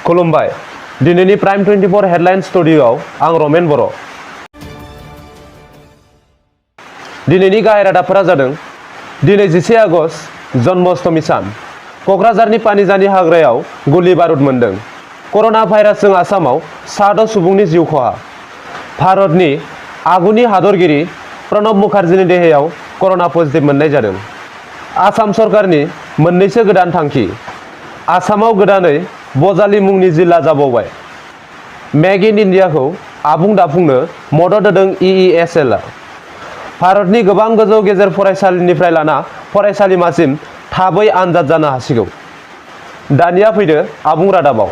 खुलुमबाय दिनैनि prime 24 headline स्टुडिय'आव आं रमेन बर'। दिनैनि गाहाय रादाबफोरा जादों दिनै 11 आगस्ट जन्माष्टमी सान। क'क्राझारनि पानिजानि हाग्रायाव गुलि बारुद मोन्दों। कर'ना भाइरासजों आसामाव 6 सुबुंनि जिउ खहा। भारतनि आगुनि हादरगिरि प्रणब मुखार्जीनि देहायाव कर'ना पजिटिभ मोननाय जादों। आसाम सरकारनि मोननैसो गोदान थांखि। आसामाव गोदानै बजालि मुंनि जिल्ला जाबावबाय। मेक इन इन्डियाखौ आबुं दाफुंनो मदद होदों EESL आ। भारतनि गोबां गोजौ गेजेर फरायसालिनिफ्राय लाना फरायसालिमासिम थाबै आनजाद जानो हासिगौ। दानिया फैदो आबुं रादाबाव।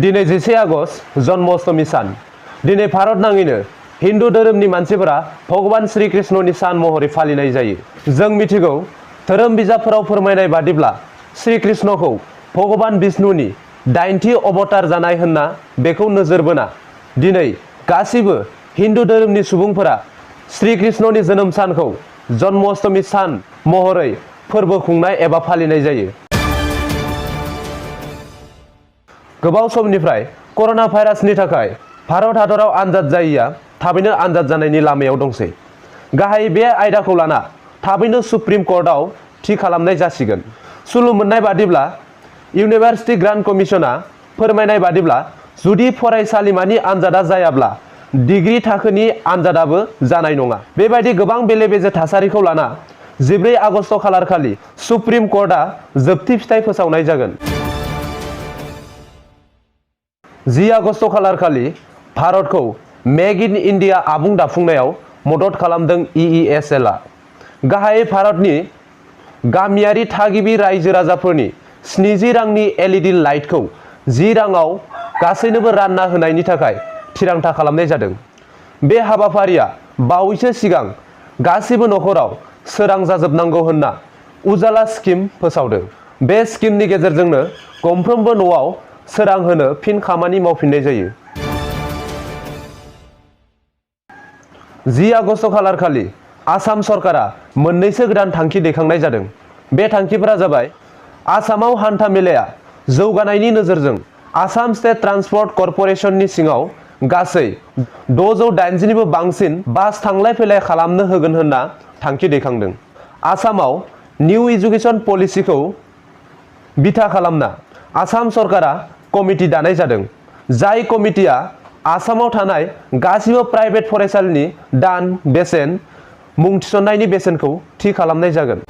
दिनै 11 आगस्ट जन्माष्टमी सान। दिनै भारत नाङैनो हिन्दु धोरोमनि मानसिफोरा भगवान श्री कृष्णनि सान महरै फालिनाय जायो। जों मिथिगौ धोरोम बिजाबफोराव फोरमायनाय बादिब्ला श्री कृष्णखौ भगवान विष्णुनि 9थि अवतार जानाय होनना बेखौ नोजोर बोना दिनै गासिबो हिन्दु धोरोमनि सुबुंफोरा श्री कृष्णनि जोनोम सानखौ जन्माष्टमी सान महरै फोरबो खुंनाय एबा फालिनाय जायो। गोबाव समनिफ्राय कर'ना भाइरासनि थाखाय भारत हादराव आनजाद जायैया थाबैनो आनजाद जानायनि लामायाव दंसै। गाहाय बे आयदाखौ लाना थाबैनो सुप्रिम कर्टआव थि खालामनाय जासिगोन। सुलु मोननाय बादिब्ला इउनिभार्सिटि ग्रान्ट कमिसना फोरमायनाय बादिब्ला जुदि फरायसालिमानि आनजादा जायाब्ला डिग्री थाखोनि आनजादाबो जानाय नङा। बेबायदि गोबां बेले-बेजे थासारिखौ लाना 14 आगस्ट खालारखालि सुप्रिम कर्टआ जोबथि फिथाय फोसावनाय जागोन। 10 आगस्ट खालारखालि भारतखौ मेक इन इन्डिया आबुं दाफुंनायाव मदद खालामदों EESL आ। गाहायै भारतनि गामियारि थागिबि रायजो राजाफोरनि 70 रांनि LED लाइटखौ 10 राङाव गासैनोबो रानना होनायनि थाखाय थिरांथा खालामनाय जादों। बे हाबाफारिया बावैसो सिगां गासिबो नखराव सोरां जाजोबनांगौ होनना उजाला स्किम फोसावदों। बे स्किमनि गेजेरजोंनो गंफ्रोमबो न'आव सोरां होनो फिन खामानि मावफिननाय जायो। 10 आगस्ट खालारखालि आसाम सरकारा मोननैसो गोदान थांखि दैखांनाय जादों। बे थांखिफोरा जाबाय आसामाव हान्था मेलाया जौगानायनि नोजोरजों आसाम स्टेट ट्रान्सपर्ट कर्परेसननि सिङाव गासै 680 निबो बांसिन बास थांलाय फैलाय खालामनो होगोन होनना थांखि दैखांदों। आसामाव निउ इडुकेसन पलिसिखौ बिथा खालामना आसाम सरकारा कमिटि दानाय जादों। जाय कमिटिया आसामाव थानाय गासिबो प्राइभेट फरायसालिनि दान बेसेन मुं थिसननायनि बेसेनखौ थि खालामनाय जागोन।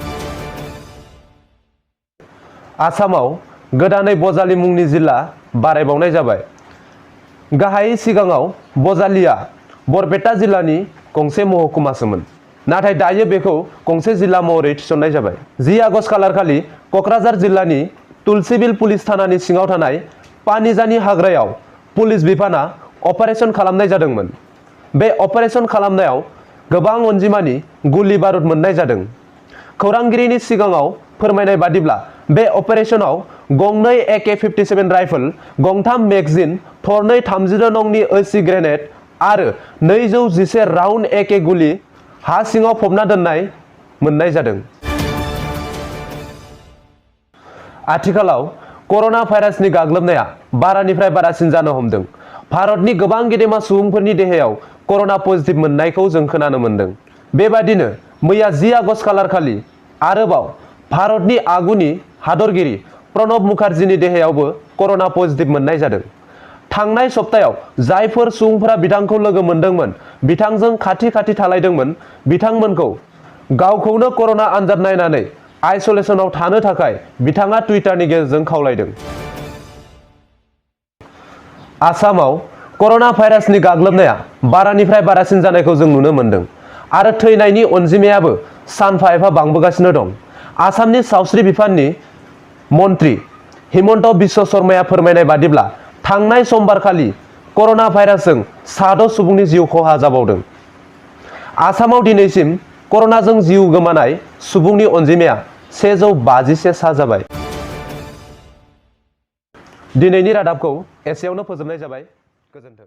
आसामाव गोदानै बजालि मुंनि जिल्ला बारायबावनाय जाबाय। गाहायै सिगाङाव बजालिया बरपेटा जिल्लानि गंसे महकुमासोमोन। नाथाय दायो बेखौ गंसे जिल्ला महरै थिसननाय जाबाय। 10 आगस्ट खालारखालि क'क्राझार जिल्लानि तुलसीबिल पुलिस थानानि सिङाव थानाय पानिजानि हाग्रायाव पुलिस बिफाना अपारेशन खालामनाय जादोंमोन। बे अपारेशन खालामनायाव गोबां अनजिमानि गुलि बारुद मोननाय जादों। खौरांगिरिनि सिगाङाव फोरमायनाय बादिब्ला बे अपारेशनाव गंनै AK-57 राइफल, गंथाम मेगजिन, थरनै 32 नंनि AC ग्रेनेड आरो 211 राउन्ड AK गुलि हा सिङाव फबना दोननाय मोननाय जादों। आथिखालाव कर'ना भाइरासनि गाग्लोबनाया बारानिफ्राय बारासिन जानो हमदों। भारतनि गोबां गेदेमा सुबुंफोरनि देहायाव कर'ना पजिटिभ मोननायखौ जों खोनानो मोन्दों। बेबादिनो मैया 10 आगस्ट खालारखालि आरोबाव भारतनि आगुनि हादरगिरि प्रणब मुखार्जीनि देहायावबो कर'ना पजिटिभ मोननाय जादों। थांनाय सप्तायाव जायफोर सुबुंफोरा बिथांखौ लोगो मोनदोंमोन, बिथांजों खाथि थालायदोंमोन, बिथांमोनखौ गावखौनो कर'ना आनजाद नायनानै आइसोलेसनाव थानो थाखाय बिथाङा टुइटारनि गेजेरजों खावलायदों। आसामाव कर'ना भाइरासनि गाग्लोबनाया बारानिफ्राय बारासिन जानायखौ जों नुनो मोन्दों आरो थैनायनि अनजिमायाबो सानफा एफा बांबोगासिनो दं। आसामनि सावस्रि बिफाननि मन्त्रि हिमन्त बिश्व शर्माया फोरमायनाय बादिब्ला थांनाय समबारखालि कर'ना भाइरासजों 6 सुबुंनि जिउ खहा जाबावदों। आसामाव दिनैसिम कर'नाजों जिउ गोमानाय सुबुंनि अनजिमाया 151 जाबाय। दिनैनि रादाबखौ एसेयावनो फोजोबनाय जाबाय। गोजोन्थों।